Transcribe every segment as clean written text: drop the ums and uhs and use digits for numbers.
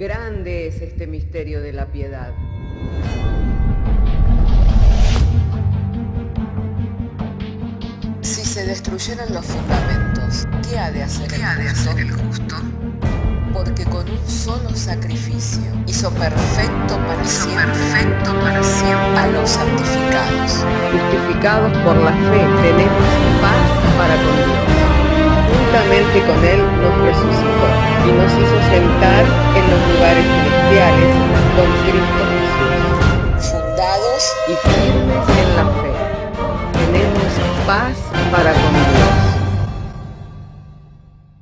Grande es este misterio de la piedad. Si se destruyeran los fundamentos, ¿qué ha de hacer el justo? Porque con un solo sacrificio hizo perfecto para siempre a los santificados. Justificados por la fe, tenemos paz para con Dios. Juntamente con Él nos resucitó y nos hizo sentar en los lugares celestiales con Cristo Jesús. Fundados Y firmes en la fe, tenemos paz para con Dios.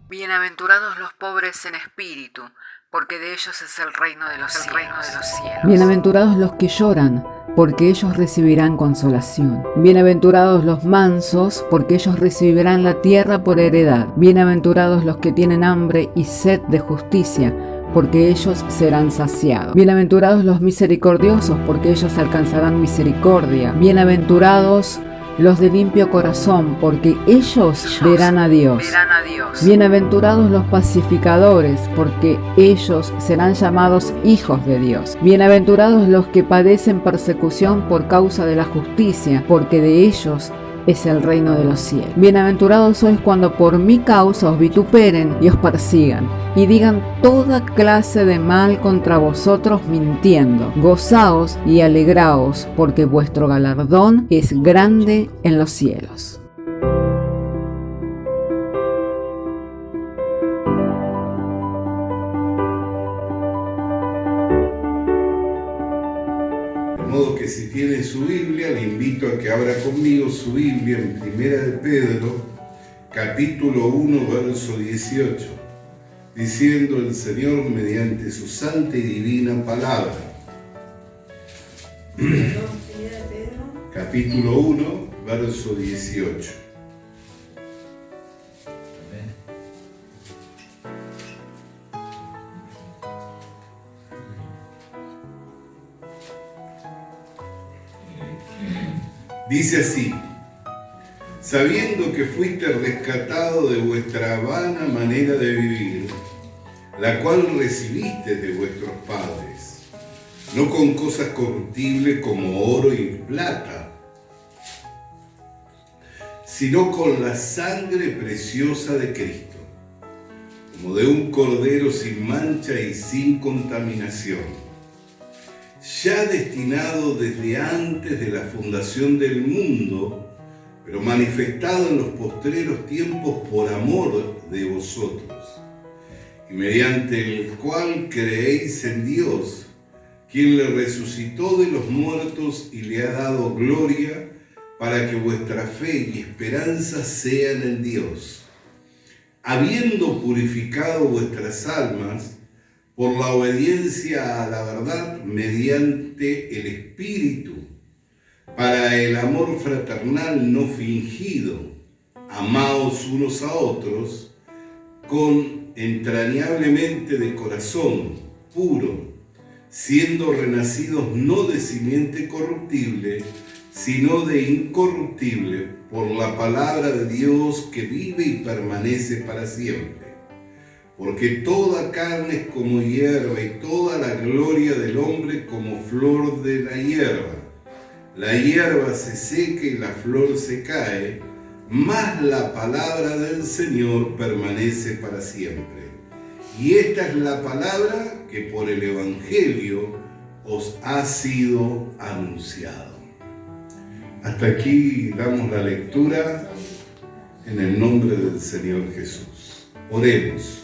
Bienaventurados los pobres en espíritu, porque de ellos es el reino de los cielos. Bienaventurados los que lloran, porque ellos recibirán consolación. Bienaventurados los mansos, porque ellos recibirán la tierra por heredad. Bienaventurados los que tienen hambre y sed de justicia, porque ellos serán saciados. Bienaventurados los misericordiosos, porque ellos alcanzarán misericordia. Bienaventurados los de limpio corazón, porque ellos verán a Dios. Bienaventurados los pacificadores, porque ellos serán llamados hijos de Dios. Bienaventurados los que padecen persecución por causa de la justicia, porque de ellos es el reino de los cielos. Bienaventurados sois cuando por mi causa os vituperen y os persigan, y digan toda clase de mal contra vosotros mintiendo. Gozaos y alegraos, porque vuestro galardón es grande en los cielos. De modo que si tiene su Biblia, le invito a que abra conmigo su Biblia en Primera de Pedro, capítulo 1, verso 18, diciendo el Señor mediante su santa y divina palabra. Capítulo 1, verso 18. Dice así: sabiendo que fuiste rescatado de vuestra vana manera de vivir, la cual recibiste de vuestros padres, no con cosas corruptibles como oro y plata, sino con la sangre preciosa de Cristo, como de un cordero sin mancha y sin contaminación, ya destinado desde antes de la fundación del mundo, pero manifestado en los postreros tiempos por amor de vosotros, y mediante el cual creéis en Dios, quien le resucitó de los muertos y le ha dado gloria, para que vuestra fe y esperanza sean en Dios, habiendo purificado vuestras almas por la obediencia a la verdad mediante el Espíritu, para el amor fraternal no fingido. Amaos unos a otros con entrañablemente de corazón puro, siendo renacidos no de simiente corruptible, sino de incorruptible, por la palabra de Dios que vive y permanece para siempre. Porque toda carne es como hierba, y toda la gloria del hombre como flor de la hierba. La hierba se seca y la flor se cae, mas la palabra del Señor permanece para siempre. Y esta es la palabra que por el Evangelio os ha sido anunciado. Hasta aquí damos la lectura en el nombre del Señor Jesús. Oremos.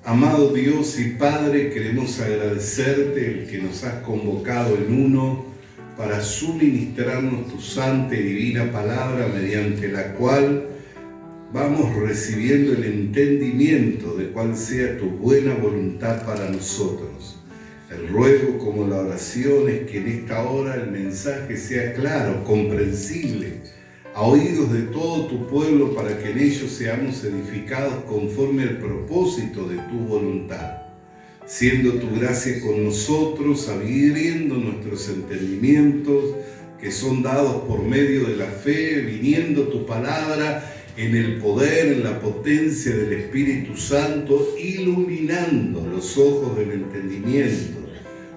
Amado Dios y Padre, queremos agradecerte el que nos has convocado en uno para suministrarnos tu santa y divina palabra, mediante la cual vamos recibiendo el entendimiento de cuál sea tu buena voluntad para nosotros. El ruego como la oración es que en esta hora el mensaje sea claro, comprensible, a oídos de todo tu pueblo, para que en ellos seamos edificados conforme al propósito de tu voluntad, siendo tu gracia con nosotros, abriendo nuestros entendimientos que son dados por medio de la fe, viniendo tu palabra en el poder, en la potencia del Espíritu Santo, iluminando los ojos del entendimiento,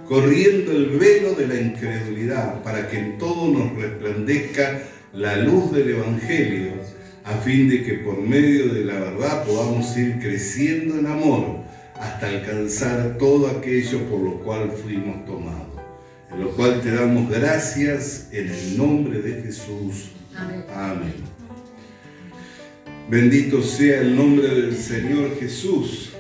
corriendo el velo de la incredulidad, para que en todo nos resplandezca la luz del Evangelio, a fin de que por medio de la verdad podamos ir creciendo en amor hasta alcanzar todo aquello por lo cual fuimos tomados. En lo cual te damos gracias en el nombre de Jesús. Amén. Amén. Bendito sea el nombre del Señor Jesús.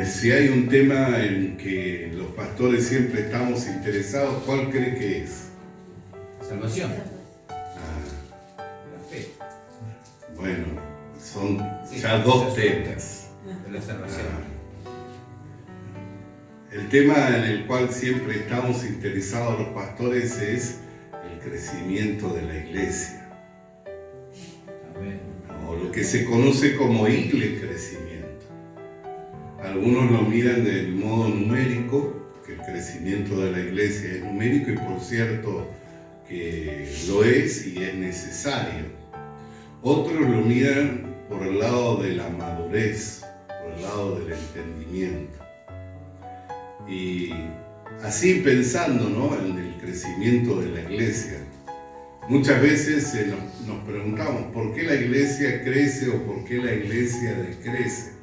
Si hay un tema en que los pastores siempre estamos interesados, ¿cuál cree que es? Salvación. La fe. Bueno, son ya dos temas. De la salvación. El tema en el cual siempre estamos interesados los pastores es el crecimiento de la iglesia. Amén. O lo que se conoce como crecimiento. Algunos lo miran del modo numérico, que el crecimiento de la iglesia es numérico, y por cierto que lo es y es necesario. Otros lo miran por el lado de la madurez, por el lado del entendimiento. Y así pensando, ¿no?, en el crecimiento de la iglesia, muchas veces nos preguntamos ¿por qué la iglesia crece o por qué la iglesia decrece?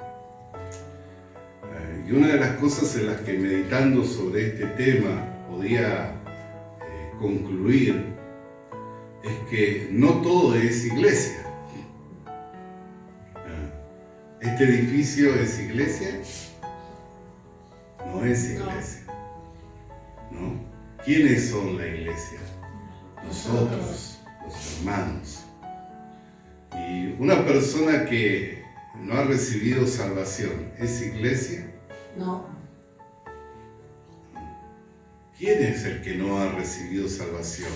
Y una de las cosas en las que meditando sobre este tema podía concluir es que no todo es iglesia. ¿Este edificio es iglesia? No es iglesia, ¿no? ¿Quiénes son la iglesia? Nosotros, los hermanos. Y una persona que no ha recibido salvación, ¿es iglesia? No. ¿Quién es el que no ha recibido salvación?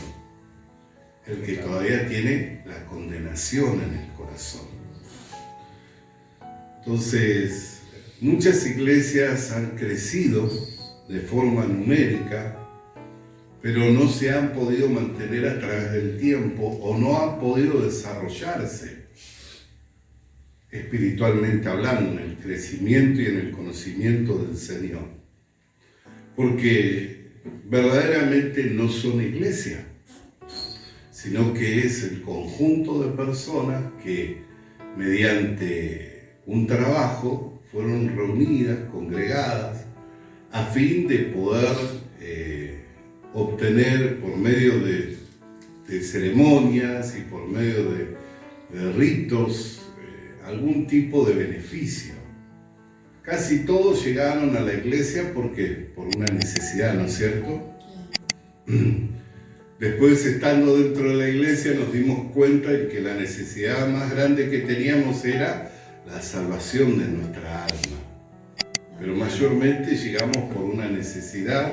El que todavía tiene la condenación en el corazón. Entonces, muchas iglesias han crecido de forma numérica, pero no se han podido mantener a través del tiempo o no han podido desarrollarse espiritualmente hablando, en el crecimiento y en el conocimiento del Señor. Porque verdaderamente no son iglesia, sino que es el conjunto de personas que mediante un trabajo fueron reunidas, congregadas, a fin de poder obtener por medio de ceremonias y por medio de ritos algún tipo de beneficio. Casi todos llegaron a la iglesia porque por una necesidad, ¿no es cierto? Después, estando dentro de la iglesia, nos dimos cuenta de que la necesidad más grande que teníamos era la salvación de nuestra alma. Pero mayormente llegamos por una necesidad,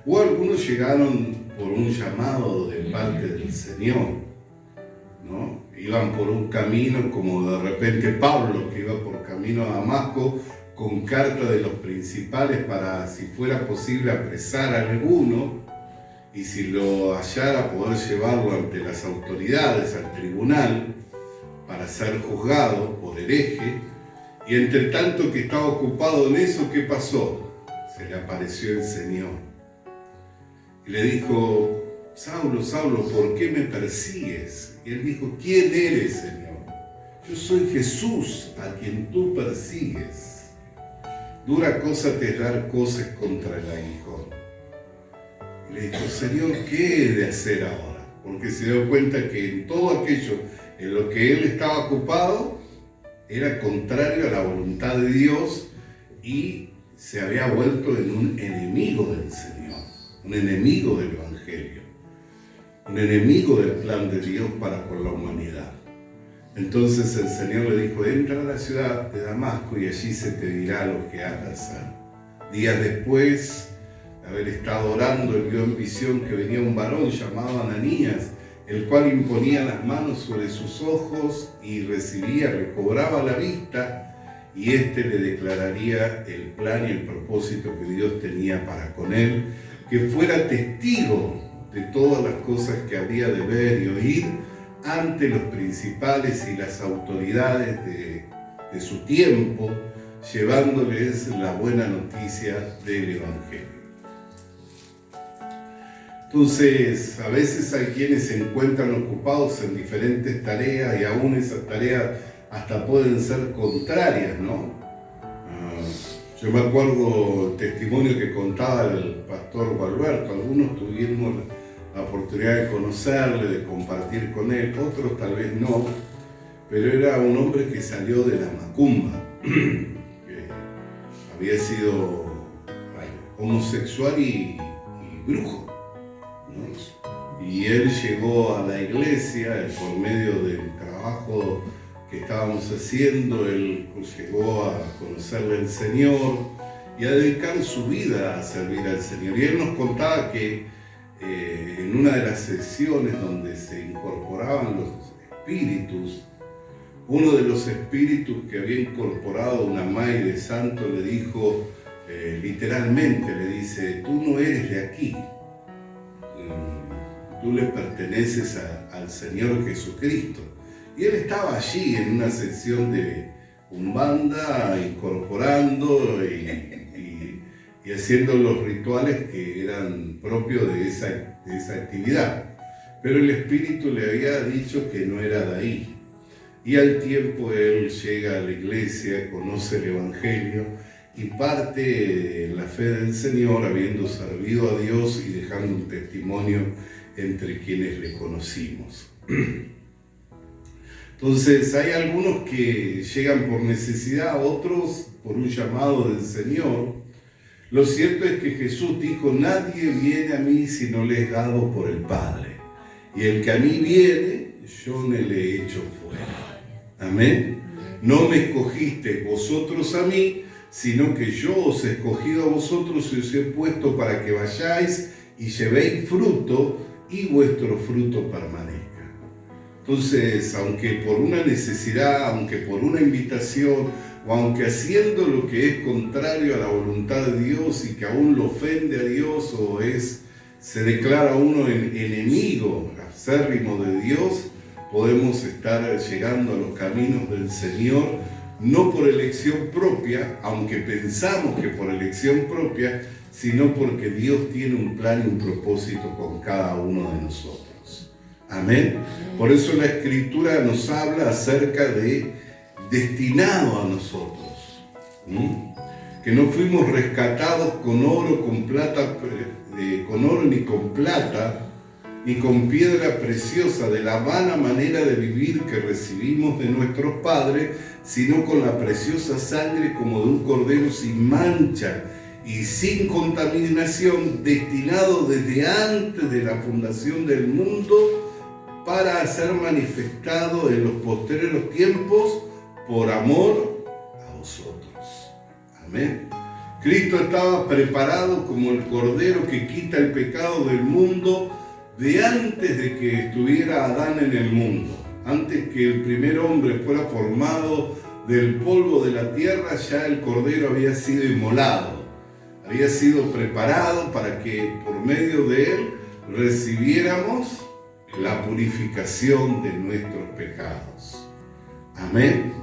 o algunos llegaron por un llamado de parte del Señor, ¿no? Iban por un camino, como de repente Pablo, que iba por camino a Damasco con carta de los principales para, si fuera posible, apresar a alguno, y si lo hallara, poder llevarlo ante las autoridades, al tribunal, para ser juzgado por hereje. Y entre tanto que estaba ocupado en eso, ¿qué pasó? Se le apareció el Señor y le dijo: Saulo, Saulo, ¿por qué me persigues? Y él dijo: ¿quién eres, Señor? Yo soy Jesús, a quien tú persigues. Dura cosa te es dar cosas contra el aguijón. Y le dijo: Señor, ¿qué he de hacer ahora? Porque se dio cuenta que en todo aquello en lo que él estaba ocupado era contrario a la voluntad de Dios y se había vuelto en un enemigo del Señor, un enemigo del Evangelio, un enemigo del plan de Dios para con la humanidad. Entonces el Señor le dijo: entra a la ciudad de Damasco y allí se te dirá lo que has de hacer. Días después de haber estado orando, él vio en visión que venía un varón llamado Ananías, el cual imponía las manos sobre sus ojos y recobraba la vista, y éste le declararía el plan y el propósito que Dios tenía para con él, que fuera testigo de todas las cosas que había de ver y oír, ante los principales y las autoridades de su tiempo, llevándoles la buena noticia del Evangelio. Entonces, a veces hay quienes se encuentran ocupados en diferentes tareas y aún esas tareas hasta pueden ser contrarias, ¿no? Yo me acuerdo el testimonio que contaba el pastor Gualberto. Algunos tuvimos la oportunidad de conocerle, de compartir con él, otros tal vez no, pero era un hombre que salió de la macumba, que había sido homosexual y brujo, ¿no? Y él llegó a la iglesia por medio del trabajo que estábamos haciendo. Él llegó a conocerle al Señor y a dedicar su vida a servir al Señor. Y él nos contaba que en una de las sesiones donde se incorporaban los espíritus, uno de los espíritus que había incorporado una May de santo le dijo, literalmente le dice, tú no eres de aquí, tú le perteneces al Señor Jesucristo. Y él estaba allí en una sesión de Umbanda, incorporando y haciendo los rituales que eran propios de esa actividad. Pero el Espíritu le había dicho que no era de ahí. Y al tiempo él llega a la iglesia, conoce el Evangelio y parte de la fe del Señor, habiendo servido a Dios y dejando un testimonio entre quienes le conocimos. Entonces hay algunos que llegan por necesidad, otros por un llamado del Señor. Lo cierto es que Jesús dijo, nadie viene a mí si no le es dado por el Padre. Y el que a mí viene, yo no le echo fuera. Amén. No me escogiste vosotros a mí, sino que yo os he escogido a vosotros y os he puesto para que vayáis y llevéis fruto y vuestro fruto permanezca. Entonces, aunque por una necesidad, aunque por una invitación, o aunque haciendo lo que es contrario a la voluntad de Dios y que aún lo ofende a Dios o se declara uno enemigo acérrimo de Dios, podemos estar llegando a los caminos del Señor, no por elección propia, aunque pensamos que por elección propia, sino porque Dios tiene un plan y un propósito con cada uno de nosotros. Amén. Por eso la Escritura nos habla acerca de destinado a nosotros, que no fuimos rescatados con oro, con plata, con oro ni con plata, ni con piedra preciosa de la vana manera de vivir que recibimos de nuestros padres, sino con la preciosa sangre como de un cordero sin mancha y sin contaminación, destinado desde antes de la fundación del mundo para ser manifestado en los postreros tiempos por amor a vosotros. Amén. Cristo estaba preparado como el cordero que quita el pecado del mundo de antes de que estuviera Adán en el mundo. Antes que el primer hombre fuera formado del polvo de la tierra, ya el cordero había sido inmolado. Había sido preparado para que por medio de él recibiéramos la purificación de nuestros pecados. Amén.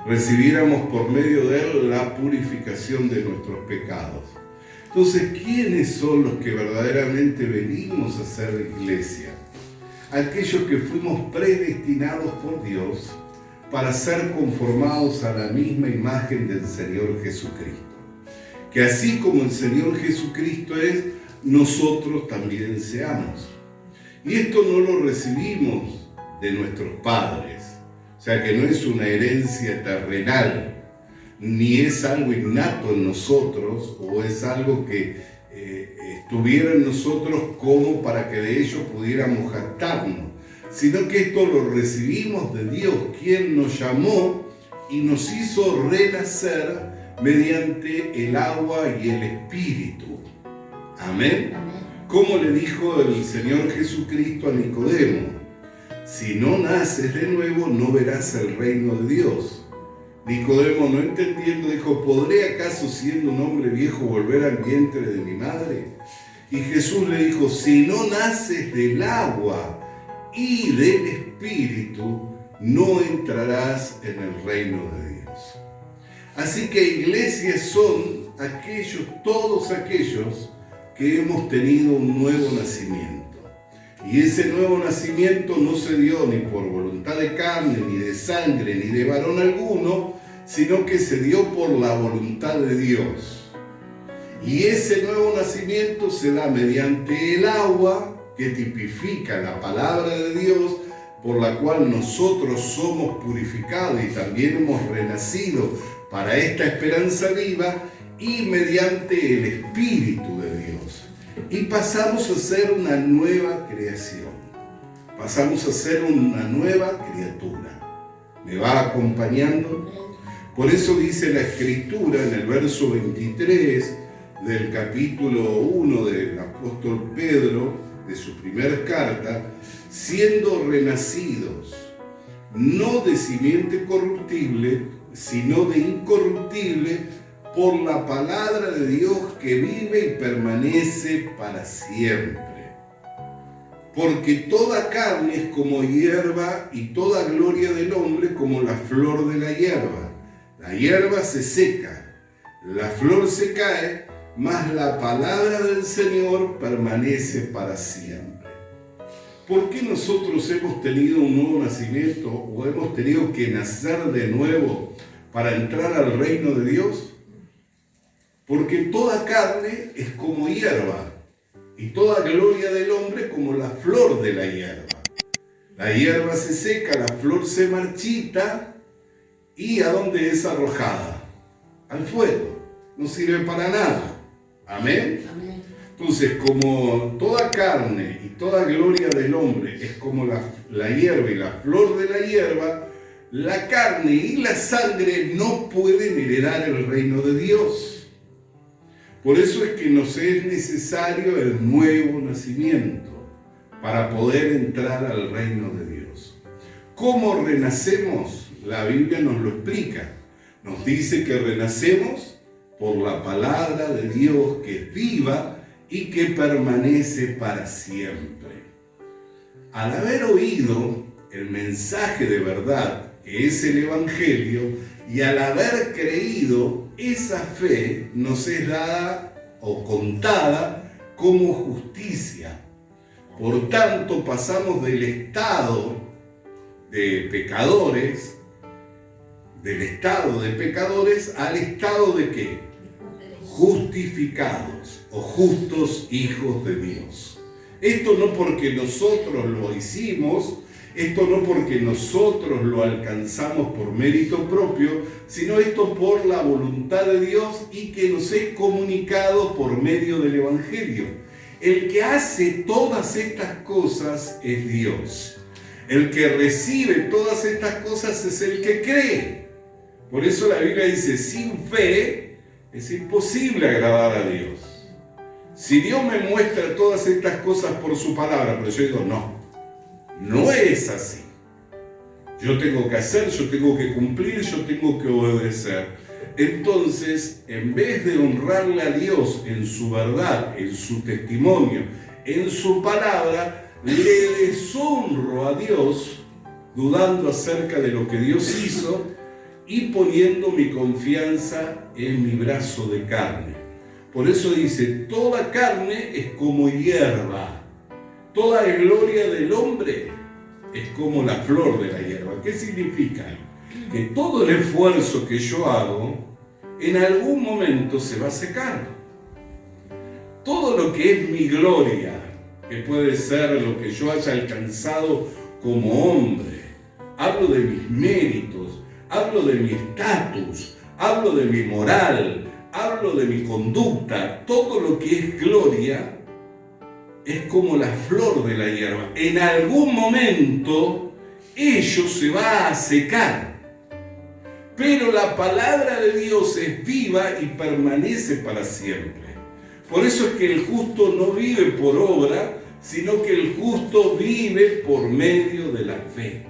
Recibiéramos por medio de él la purificación de nuestros pecados. Entonces, ¿quiénes son los que verdaderamente venimos a ser iglesia? Aquellos que fuimos predestinados por Dios para ser conformados a la misma imagen del Señor Jesucristo. Que así como el Señor Jesucristo es, nosotros también seamos. Y esto no lo recibimos de nuestros padres, o sea que no es una herencia terrenal, ni es algo innato en nosotros, o es algo que estuviera en nosotros como para que de ello pudiéramos jactarnos, sino que esto lo recibimos de Dios, quien nos llamó y nos hizo renacer mediante el agua y el Espíritu. Amén. Como le dijo el Señor Jesucristo a Nicodemo, si no naces de nuevo, no verás el reino de Dios. Nicodemo, no entendiendo, dijo, ¿podré acaso, siendo un hombre viejo, volver al vientre de mi madre? Y Jesús le dijo, si no naces del agua y del Espíritu, espíritu, no entrarás en el reino de Dios. Así que iglesias son todos aquellos que hemos tenido un nuevo nacimiento. Y ese nuevo nacimiento no se dio ni por voluntad de carne, ni de sangre, ni de varón alguno, sino que se dio por la voluntad de Dios. Y ese nuevo nacimiento se da mediante el agua, que tipifica la palabra de Dios, por la cual nosotros somos purificados y también hemos renacido para esta esperanza viva, y mediante el Espíritu de Dios. Y pasamos a ser una nueva creación. Pasamos a ser una nueva criatura. ¿Me va acompañando? Por eso dice la Escritura en el verso 23 del capítulo 1 del apóstol Pedro, de su primera carta, siendo renacidos, no de simiente corruptible, sino de incorruptible, por la palabra de Dios que vive y permanece para siempre. Porque toda carne es como hierba, y toda gloria del hombre como la flor de la hierba. La hierba se seca, la flor se cae, mas la palabra del Señor permanece para siempre. ¿Por qué nosotros hemos tenido un nuevo nacimiento o hemos tenido que nacer de nuevo para entrar al reino de Dios? Porque toda carne es como hierba, y toda gloria del hombre como la flor de la hierba. La hierba se seca, la flor se marchita, ¿y a dónde es arrojada? Al fuego. No sirve para nada. ¿Amén? Amén. Entonces, como toda carne y toda gloria del hombre es como la hierba y la flor de la hierba, la carne y la sangre no pueden heredar el reino de Dios. Por eso es que nos es necesario el nuevo nacimiento para poder entrar al reino de Dios. ¿Cómo renacemos? La Biblia nos lo explica. Nos dice que renacemos por la palabra de Dios que es viva y que permanece para siempre. Al haber oído el mensaje de verdad, que es el Evangelio, y al haber creído, esa fe nos es dada o contada como justicia. Por tanto, pasamos del estado de pecadores, al estado de ¿qué? Justificados o justos hijos de Dios. Esto no porque nosotros lo hicimos, esto no porque nosotros lo alcanzamos por mérito propio, sino esto por la voluntad de Dios y que nos es comunicado por medio del Evangelio. El que hace todas estas cosas es Dios. El que recibe todas estas cosas es el que cree. Por eso la Biblia dice, sin fe es imposible agradar a Dios. Si Dios me muestra todas estas cosas por su palabra, pero yo digo, no es así. Yo tengo que hacer, yo tengo que cumplir, yo tengo que obedecer. Entonces, en vez de honrarle a Dios en su verdad, en su testimonio, en su palabra, le deshonro a Dios, dudando acerca de lo que Dios hizo y poniendo mi confianza en mi brazo de carne. Por eso dice, toda carne es como hierba. Toda gloria del hombre es como la flor de la hierba. ¿Qué significa? Que todo el esfuerzo que yo hago, en algún momento se va a secar. Todo lo que es mi gloria, que puede ser lo que yo haya alcanzado como hombre, hablo de mis méritos, hablo de mi estatus, hablo de mi moral, hablo de mi conducta, todo lo que es gloria, es como la flor de la hierba. En algún momento, ello se va a secar. Pero la palabra de Dios es viva y permanece para siempre. Por eso es que el justo no vive por obra, sino que el justo vive por medio de la fe.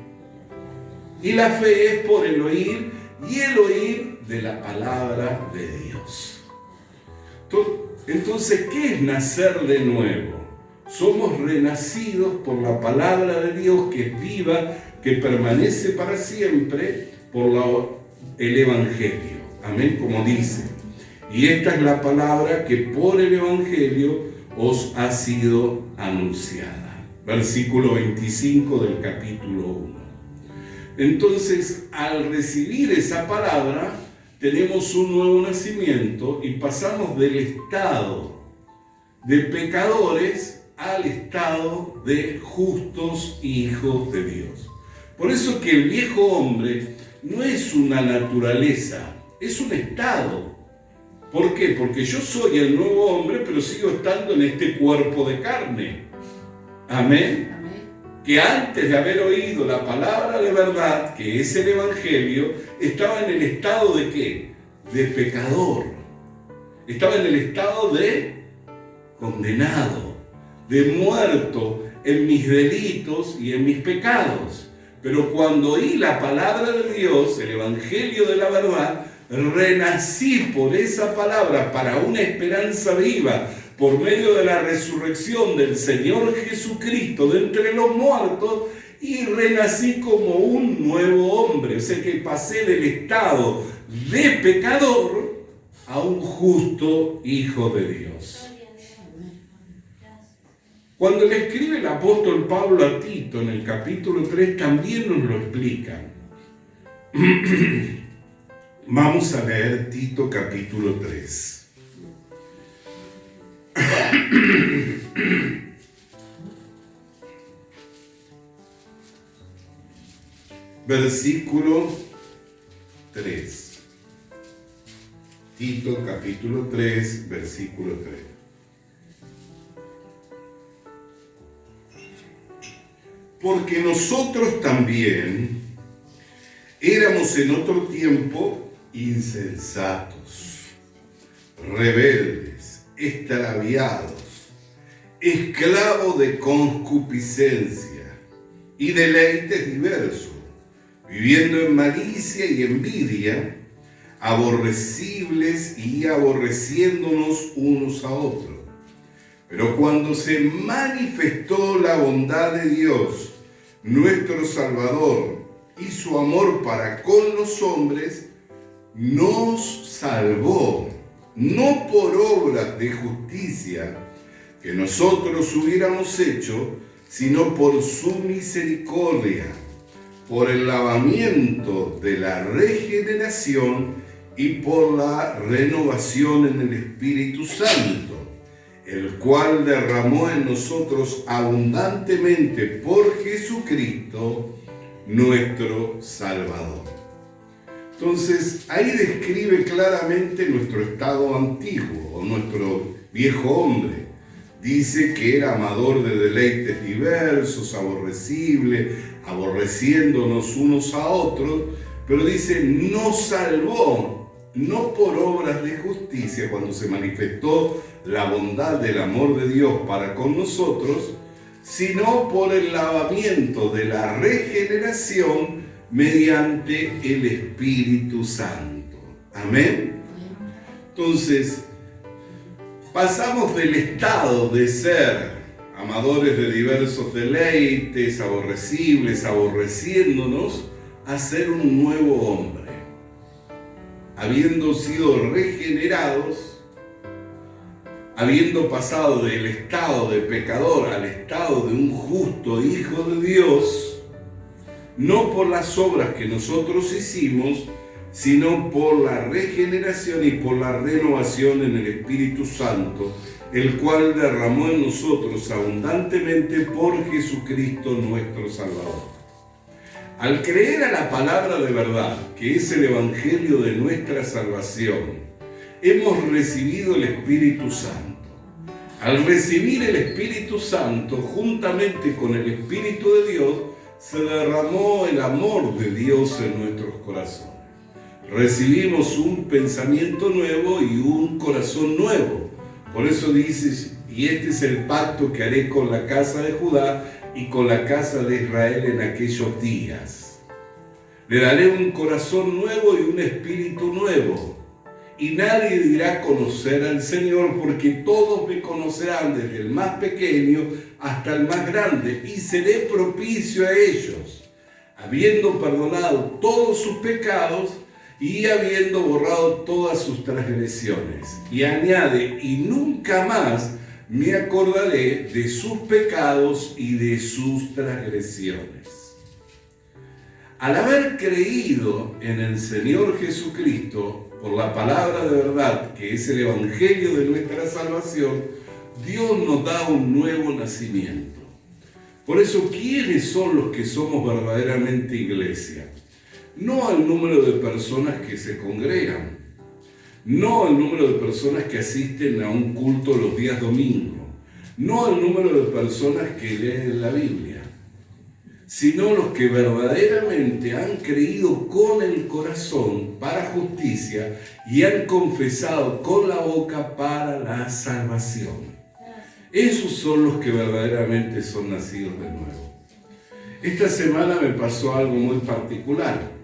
Y la fe es por el oír, y el oír de la palabra de Dios. Entonces, ¿qué es nacer de nuevo? Somos renacidos por la palabra de Dios que es viva, que permanece para siempre, por el Evangelio. Amén, como dice. Y esta es la palabra que por el Evangelio os ha sido anunciada. Versículo 25 del capítulo 1. Entonces, al recibir esa palabra, tenemos un nuevo nacimiento y pasamos del estado de pecadores al estado de justos hijos de Dios. Por eso que el viejo hombre no es una naturaleza, es un estado. ¿Por qué? Porque yo soy el nuevo hombre, pero sigo estando en este cuerpo de carne. Amén. Que antes de haber oído la palabra de verdad, que es el Evangelio, estaba en el estado de ¿qué? De pecador. Estaba en el estado de condenado, de muerto en mis delitos y en mis pecados. Pero cuando oí la palabra de Dios, el Evangelio de la verdad, renací por esa palabra para una esperanza viva, por medio de la resurrección del Señor Jesucristo de entre los muertos, y renací como un nuevo hombre. O sea que pasé del estado de pecador a un justo hijo de Dios. Cuando le escribe el apóstol Pablo a Tito en el capítulo 3, también nos lo explica. Vamos a leer Tito capítulo 3. Versículo 3. Tito capítulo 3, versículo 3. Porque nosotros también éramos en otro tiempo insensatos, rebeldes, extraviados, esclavos de concupiscencia y deleites diversos, viviendo en malicia y envidia, aborrecibles y aborreciéndonos unos a otros. Pero cuando se manifestó la bondad de Dios, nuestro Salvador, y su amor para con los hombres, nos salvó, no por obras de justicia que nosotros hubiéramos hecho, sino por su misericordia, por el lavamiento de la regeneración y por la renovación en el Espíritu Santo, el cual derramó en nosotros abundantemente por Jesucristo, nuestro Salvador. Entonces, ahí describe claramente nuestro estado antiguo, o nuestro viejo hombre. Dice que era amador de deleites diversos, aborrecible, aborreciéndonos unos a otros, pero dice, nos salvó, no por obras de justicia, cuando se manifestó la bondad del amor de Dios para con nosotros, sino por el lavamiento de la regeneración mediante el Espíritu Santo. Amén. Entonces, pasamos del estado de ser amadores de diversos deleites, aborrecibles, aborreciéndonos, a ser un nuevo hombre. Habiendo sido regenerados, habiendo pasado del estado de pecador al estado de un justo hijo de Dios, no por las obras que nosotros hicimos, sino por la regeneración y por la renovación en el Espíritu Santo, el cual derramó en nosotros abundantemente por Jesucristo nuestro Salvador. Al creer a la palabra de verdad, que es el Evangelio de nuestra salvación, hemos recibido el Espíritu Santo. Al recibir el Espíritu Santo, juntamente con el Espíritu de Dios, se derramó el amor de Dios en nuestros corazones. Recibimos un pensamiento nuevo y un corazón nuevo. Por eso dice, y este es el pacto que haré con la casa de Judá y con la casa de Israel en aquellos días. Le daré un corazón nuevo y un espíritu nuevo. y nadie dirá conocer al Señor, porque todos me conocerán, desde el más pequeño hasta el más grande, y seré propicio a ellos, habiendo perdonado todos sus pecados y habiendo borrado todas sus transgresiones. Y añade, y nunca más me acordaré de sus pecados y de sus transgresiones. Al haber creído en el Señor Jesucristo, por la palabra de verdad, que es el Evangelio de nuestra salvación, Dios nos da un nuevo nacimiento. Por eso, ¿quiénes son los que somos verdaderamente iglesia? No el número de personas que se congregan, no el número de personas que asisten a un culto los días domingos, no el número de personas que leen la Biblia, sino los que verdaderamente han creído con el corazón para justicia y han confesado con la boca para la salvación. Esos son los que verdaderamente son nacidos de nuevo. Esta semana me pasó algo muy particular.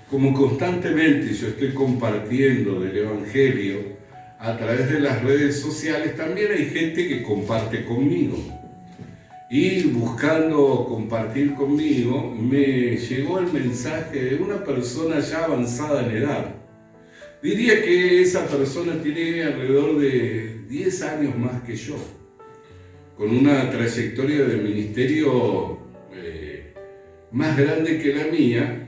Como constantemente yo estoy compartiendo del Evangelio a través de las redes sociales, también hay gente que comparte conmigo. Y buscando compartir conmigo, me llegó el mensaje de una persona ya avanzada en edad. Diría que esa persona tiene alrededor de 10 años más que yo, con una trayectoria de ministerio más grande que la mía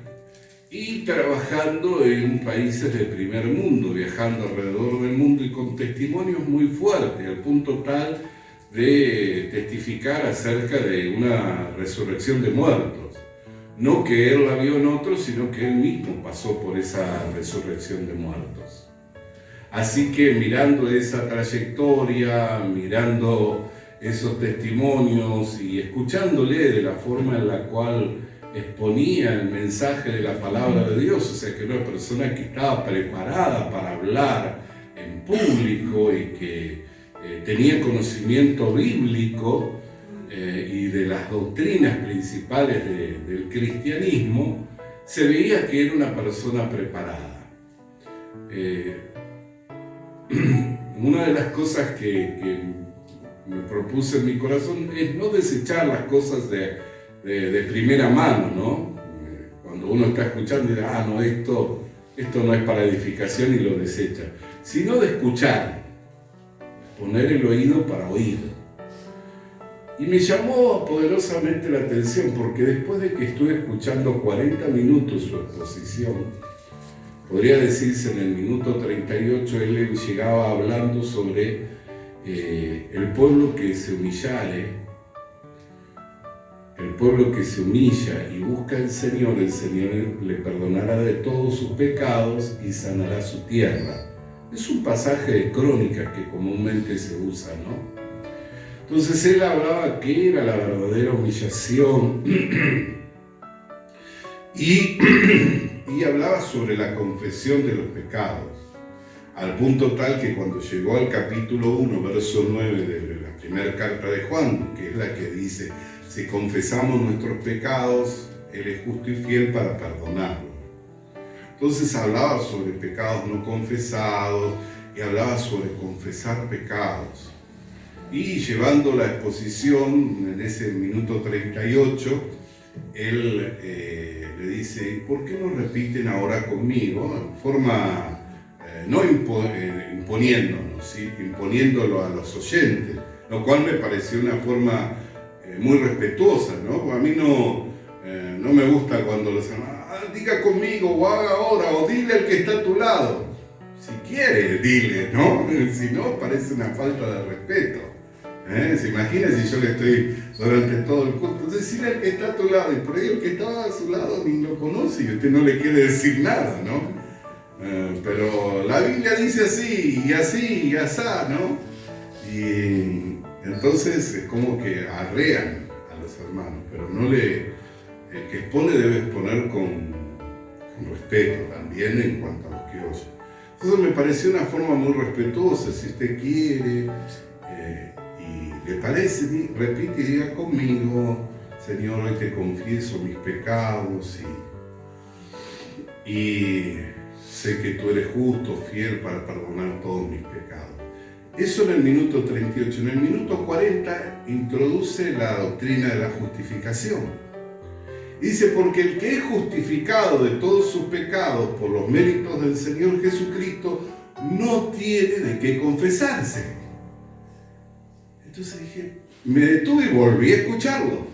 y trabajando en países de primer mundo, viajando alrededor del mundo y con testimonios muy fuertes, al punto tal de testificar acerca de una resurrección de muertos. No que él la vio en otros, sino que él mismo pasó por esa resurrección de muertos. Así que mirando esa trayectoria, mirando esos testimonios y escuchándole de la forma en la cual exponía el mensaje de la palabra de Dios, o sea que era una persona que estaba preparada para hablar en público y que tenía conocimiento bíblico y de las doctrinas principales del cristianismo, se veía que era una persona preparada. Una de las cosas que me propuse en mi corazón es no desechar las cosas de primera mano, ¿no? Cuando uno está escuchando y dirá, no, esto no es para edificación y lo desecha, sino de escuchar, poner el oído para oír. Y me llamó poderosamente la atención porque después de que estuve escuchando 40 minutos su exposición, podría decirse en el minuto 38, él llegaba hablando sobre el pueblo que se humillare, el pueblo que se humilla y busca al Señor, el Señor le perdonará de todos sus pecados y sanará su tierra. Es un pasaje de Crónicas que comúnmente se usa, ¿no? Entonces él hablaba que era la verdadera humillación y hablaba sobre la confesión de los pecados, al punto tal que cuando llegó al capítulo 1, verso 9 de la primera carta de Juan, que es la que dice, si confesamos nuestros pecados, Él es justo y fiel para perdonarlos. Entonces hablaba sobre pecados no confesados y hablaba sobre confesar pecados. Y llevando la exposición en ese minuto 38, él le dice, ¿por qué no repiten ahora conmigo? En forma, no imponiéndonos, ¿sí? Imponiéndolo a los oyentes, lo cual me pareció una forma muy respetuosa, ¿no? A mí no me gusta cuando los diga conmigo, o haga ahora, o dile al que está a tu lado. Si quiere, dile, ¿no? Si no, parece una falta de respeto. ¿Se imagina si yo le estoy durante todo el culto? Entonces, decirle al que está a tu lado, y por ahí el que estaba a su lado ni lo conoce y usted no le quiere decir nada, ¿no? Pero la Biblia dice así, y asá, ¿no? Y entonces es como que arrean a los hermanos, pero el que expone debe exponer con respeto también en cuanto a los que oyen. Entonces me pareció una forma muy respetuosa, si usted quiere y le parece, repite y diga conmigo, Señor, hoy te confieso mis pecados y sé que tú eres justo, fiel para perdonar todos mis pecados. Eso en el minuto 38. En el minuto 40 introduce la doctrina de la justificación. Dice, porque el que es justificado de todos sus pecados por los méritos del Señor Jesucristo, no tiene de qué confesarse. Entonces dije, me detuve y volví a escucharlo.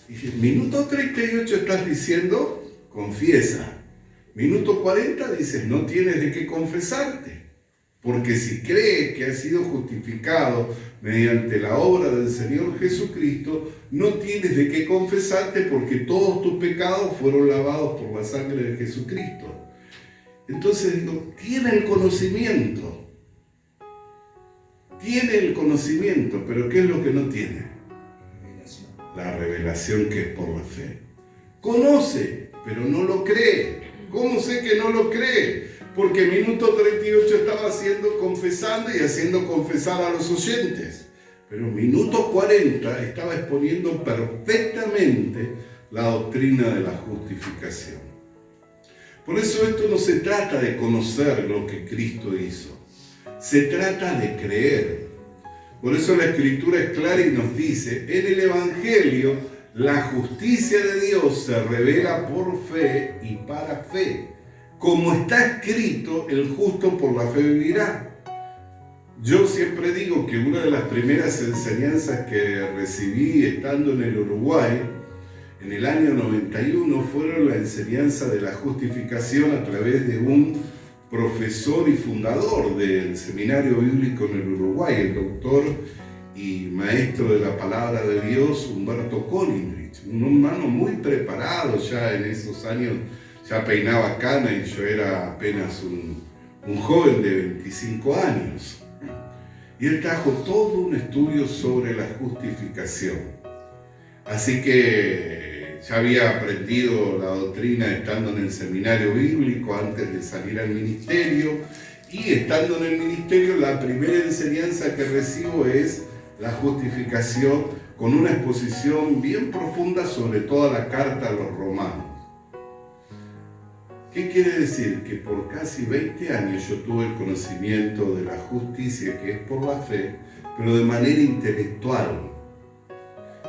Dije, minuto 38 estás diciendo, confiesa. Minuto 40 dices, no tienes de qué confesarte. Porque si crees que has sido justificado mediante la obra del Señor Jesucristo, no tienes de qué confesarte porque todos tus pecados fueron lavados por la sangre de Jesucristo. Entonces digo, tiene el conocimiento. Tiene el conocimiento, pero ¿qué es lo que no tiene? Revelación. La revelación que es por la fe. Conoce, pero no lo cree. ¿Cómo sé que no lo cree? Porque minuto 38 estaba confesando y haciendo confesar a los oyentes. Pero minuto 40 estaba exponiendo perfectamente la doctrina de la justificación. Por eso esto no se trata de conocer lo que Cristo hizo. Se trata de creer. Por eso la Escritura es clara y nos dice, en el Evangelio, la justicia de Dios se revela por fe y para fe. Como está escrito, el justo por la fe vivirá. Yo siempre digo que una de las primeras enseñanzas que recibí estando en el Uruguay, en el año 91, fueron la enseñanza de la justificación a través de un profesor y fundador del seminario bíblico en el Uruguay, el doctor y maestro de la palabra de Dios, Humberto Koningrich, un hermano muy preparado ya en esos años. Ya peinaba cana y yo era apenas un joven de 25 años. Y él trajo todo un estudio sobre la justificación. Así que ya había aprendido la doctrina estando en el seminario bíblico antes de salir al ministerio. Y estando en el ministerio, la primera enseñanza que recibo es la justificación con una exposición bien profunda sobre toda la carta a los romanos. ¿Qué quiere decir? Que por casi 20 años yo tuve el conocimiento de la justicia que es por la fe, pero de manera intelectual.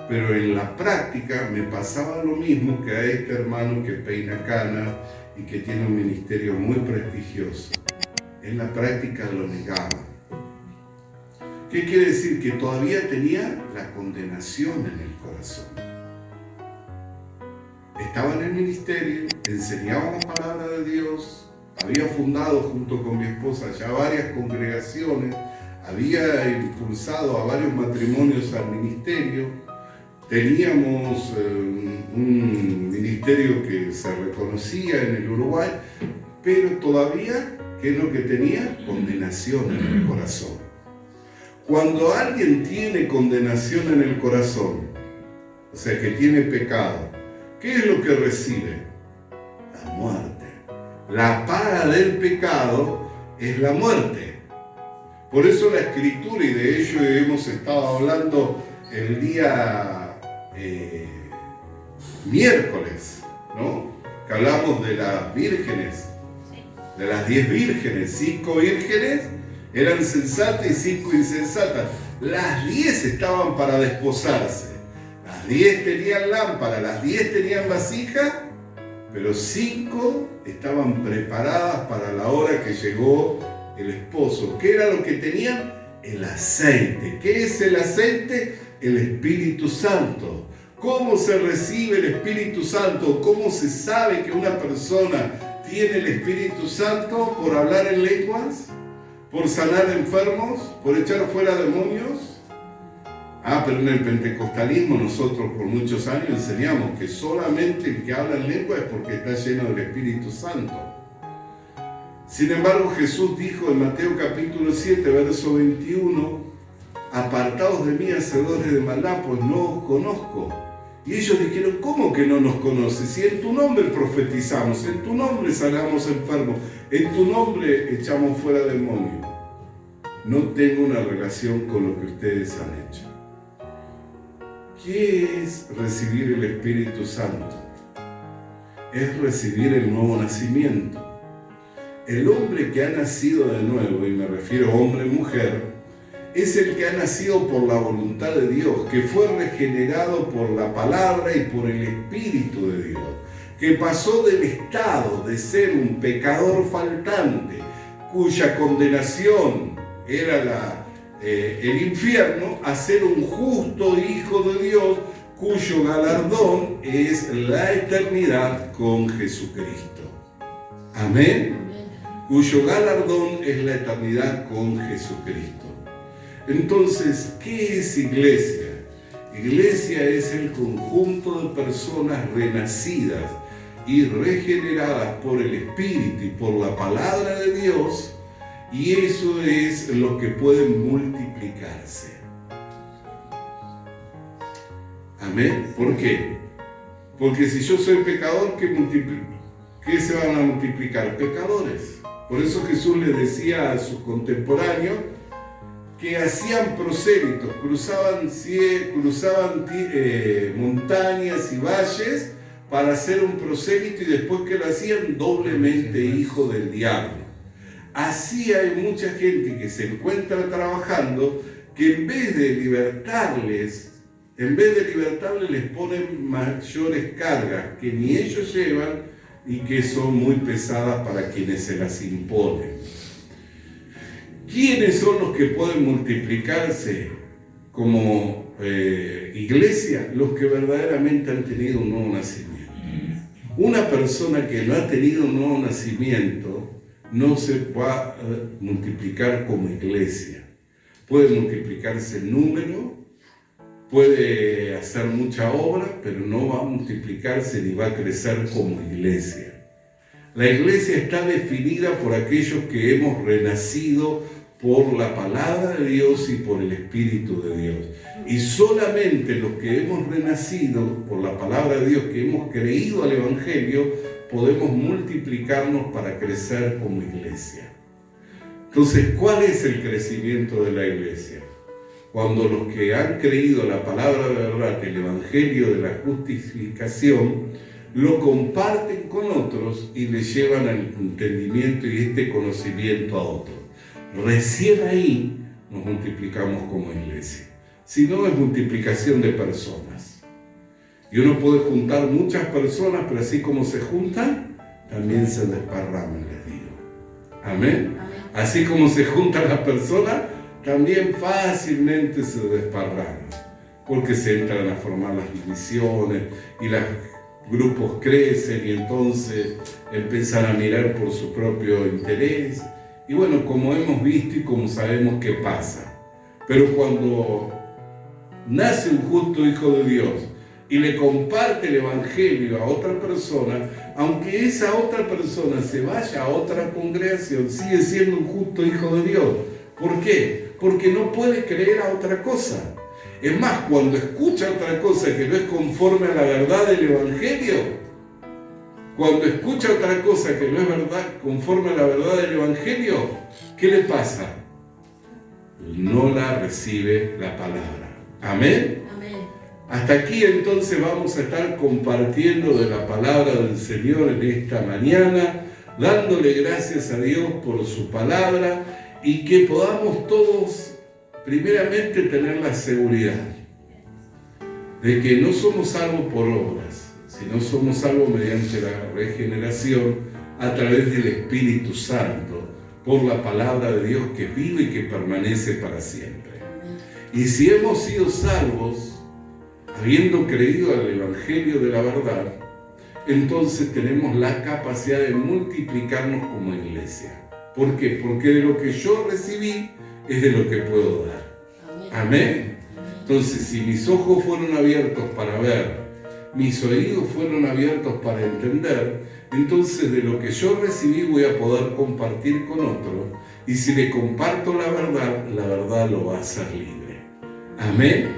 Pero en la práctica me pasaba lo mismo que a este hermano que peina cana y que tiene un ministerio muy prestigioso. En la práctica lo negaba. ¿Qué quiere decir? Que todavía tenía la condenación en el corazón. Estaba en el ministerio, enseñaba la palabra de Dios, había fundado junto con mi esposa ya varias congregaciones, había impulsado a varios matrimonios al ministerio, teníamos un ministerio que se reconocía en el Uruguay, pero todavía, ¿qué es lo que tenía? Condenación en el corazón. Cuando alguien tiene condenación en el corazón, o sea que tiene pecado, ¿qué es lo que recibe? La muerte. La paga del pecado es la muerte. Por eso la Escritura, y de ello hemos estado hablando el día miércoles, ¿no? Que hablamos de las vírgenes, de las 10 vírgenes. 5 vírgenes eran sensatas y 5 insensatas. Las 10 estaban para desposarse. Las 10 tenían lámpara, las 10 tenían vasija, pero 5 estaban preparadas para la hora que llegó el esposo. ¿Qué era lo que tenían? El aceite. ¿Qué es el aceite? El Espíritu Santo. ¿Cómo se recibe el Espíritu Santo? ¿Cómo se sabe que una persona tiene el Espíritu Santo? ¿Por hablar en lenguas? ¿Por sanar enfermos? ¿Por echar fuera demonios? Pero en el pentecostalismo nosotros por muchos años enseñamos que solamente el que habla en lengua es porque está lleno del Espíritu Santo. Sin embargo, Jesús dijo en Mateo capítulo 7, verso 21, apartaos de mí, hacedores de maldad, pues no os conozco. Y ellos dijeron, ¿cómo que no nos conoces? Si en tu nombre profetizamos, en tu nombre sanamos enfermos, en tu nombre echamos fuera demonios. No tengo una relación con lo que ustedes han hecho. ¿Qué es recibir el Espíritu Santo? Es recibir el nuevo nacimiento. El hombre que ha nacido de nuevo, y me refiero a hombre y mujer, es el que ha nacido por la voluntad de Dios, que fue regenerado por la palabra y por el Espíritu de Dios, que pasó del estado de ser un pecador faltante, cuya condenación era el infierno, a ser un justo hijo de Dios, cuyo galardón es la eternidad con Jesucristo. Amén. Cuyo galardón es la eternidad con Jesucristo. Entonces, ¿qué es iglesia? Iglesia es el conjunto de personas renacidas y regeneradas por el Espíritu y por la palabra de Dios, y eso es lo que puede multiplicarse. Amén. ¿Por qué? Porque si yo soy pecador, ¿qué se van a multiplicar? Pecadores. Por eso Jesús le decía a sus contemporáneos que hacían prosélitos, cruzaban montañas y valles para hacer un prosélito, y después que lo hacían, doblemente hijo del diablo. Así hay mucha gente que se encuentra trabajando que en vez de libertarles les ponen mayores cargas que ni ellos llevan y que son muy pesadas para quienes se las imponen. ¿Quiénes son los que pueden multiplicarse como iglesia? Los que verdaderamente han tenido un nuevo nacimiento. Una persona que no ha tenido un nuevo nacimiento no se va a multiplicar como iglesia. Puede multiplicarse en número, puede hacer mucha obra, pero no va a multiplicarse ni va a crecer como iglesia. La iglesia está definida por aquellos que hemos renacido por la palabra de Dios y por el Espíritu de Dios. Y solamente los que hemos renacido por la palabra de Dios, que hemos creído al Evangelio, podemos multiplicarnos para crecer como iglesia. Entonces, ¿cuál es el crecimiento de la iglesia? Cuando los que han creído la palabra de verdad, el Evangelio de la justificación, lo comparten con otros y le llevan al entendimiento y este conocimiento a otros. Recién ahí nos multiplicamos como iglesia. Si no, es multiplicación de personas. Y uno puede juntar muchas personas, pero así como se juntan, también se desparraman, les digo. Amén. Así como se juntan las personas, también fácilmente se desparraman, porque se entran a formar las divisiones y los grupos crecen y entonces empiezan a mirar por su propio interés. Y bueno, como hemos visto y como sabemos qué pasa. Pero cuando nace un justo hijo de Dios y le comparte el Evangelio a otra persona, aunque esa otra persona se vaya a otra congregación, sigue siendo un justo hijo de Dios. ¿Por qué? Porque no puede creer a otra cosa. Es más, cuando escucha otra cosa que no es conforme a la verdad del Evangelio, cuando escucha otra cosa que no es verdad, conforme a la verdad del Evangelio, ¿qué le pasa? No la recibe la palabra. ¿Amén? Amén. Hasta aquí entonces vamos a estar compartiendo de la palabra del Señor en esta mañana, dándole gracias a Dios por su palabra y que podamos todos primeramente tener la seguridad de que no somos salvos por obras, sino somos salvos mediante la regeneración a través del Espíritu Santo, por la palabra de Dios que vive y que permanece para siempre. Y si hemos sido salvos, habiendo creído al Evangelio de la verdad, entonces tenemos la capacidad de multiplicarnos como iglesia. ¿Por qué? Porque de lo que yo recibí es de lo que puedo dar. Amén. Entonces, si mis ojos fueron abiertos para ver, mis oídos fueron abiertos para entender, entonces de lo que yo recibí voy a poder compartir con otro, y si le comparto la verdad lo va a hacer libre. Amén.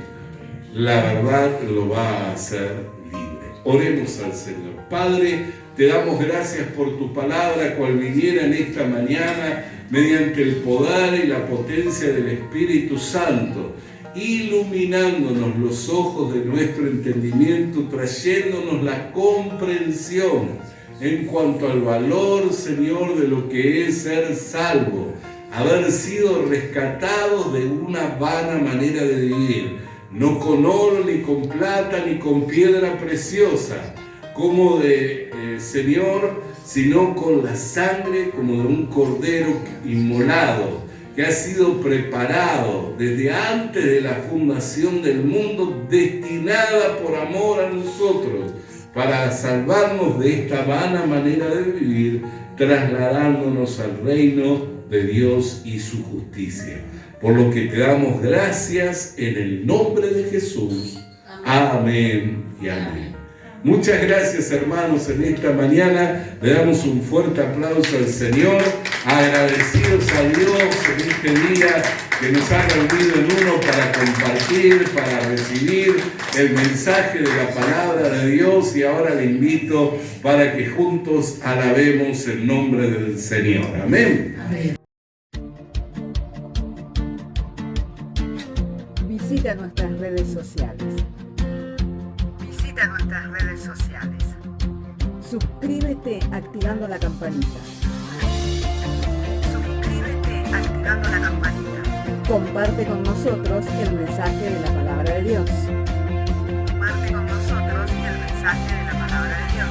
La verdad lo va a hacer libre. Oremos al Señor. Padre, te damos gracias por tu palabra, cual viniera en esta mañana mediante el poder y la potencia del Espíritu Santo, iluminándonos los ojos de nuestro entendimiento, trayéndonos la comprensión en cuanto al valor, Señor, de lo que es ser salvo, haber sido rescatados de una vana manera de vivir, no con oro, ni con plata, ni con piedra preciosa, como Señor, sino con la sangre como de un cordero inmolado, que ha sido preparado desde antes de la fundación del mundo, destinada por amor a nosotros, para salvarnos de esta vana manera de vivir, trasladándonos al reino de Dios y su justicia. Por lo que te damos gracias en el nombre de Jesús. Amén y amén. Muchas gracias, hermanos, en esta mañana. Le damos un fuerte aplauso al Señor, agradecidos a Dios en este día que nos ha reunido en uno para compartir, para recibir el mensaje de la palabra de Dios. Y ahora le invito para que juntos alabemos el nombre del Señor. Amén. Amén. Visita nuestras redes sociales. Visita nuestras redes sociales. Suscríbete activando la campanita. Suscríbete activando la campanita. Comparte con nosotros el mensaje de la palabra de Dios. Comparte con nosotros el mensaje de la palabra de Dios.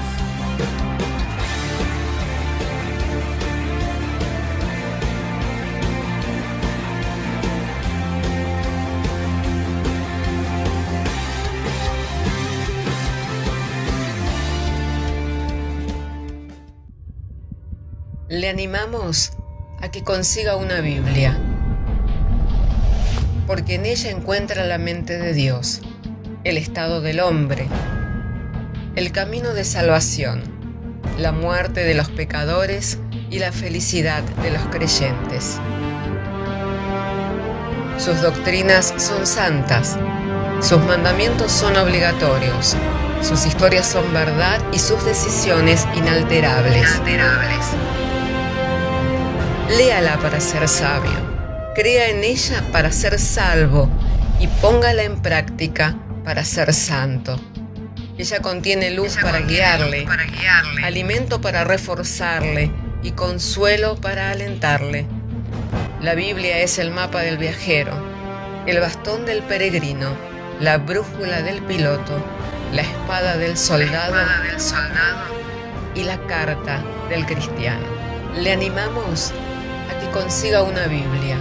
Le animamos a que consiga una Biblia, porque en ella encuentra la mente de Dios, el estado del hombre, el camino de salvación, la muerte de los pecadores y la felicidad de los creyentes. Sus doctrinas son santas, sus mandamientos son obligatorios, sus historias son verdad y sus decisiones inalterables. Léala para ser sabio, crea en ella para ser salvo y póngala en práctica para ser santo. Ella contiene luz para guiarle, alimento para reforzarle y consuelo para alentarle. La Biblia es el mapa del viajero, el bastón del peregrino, la brújula del piloto, la espada del soldado y la carta del cristiano. Le animamos a que consiga una Biblia,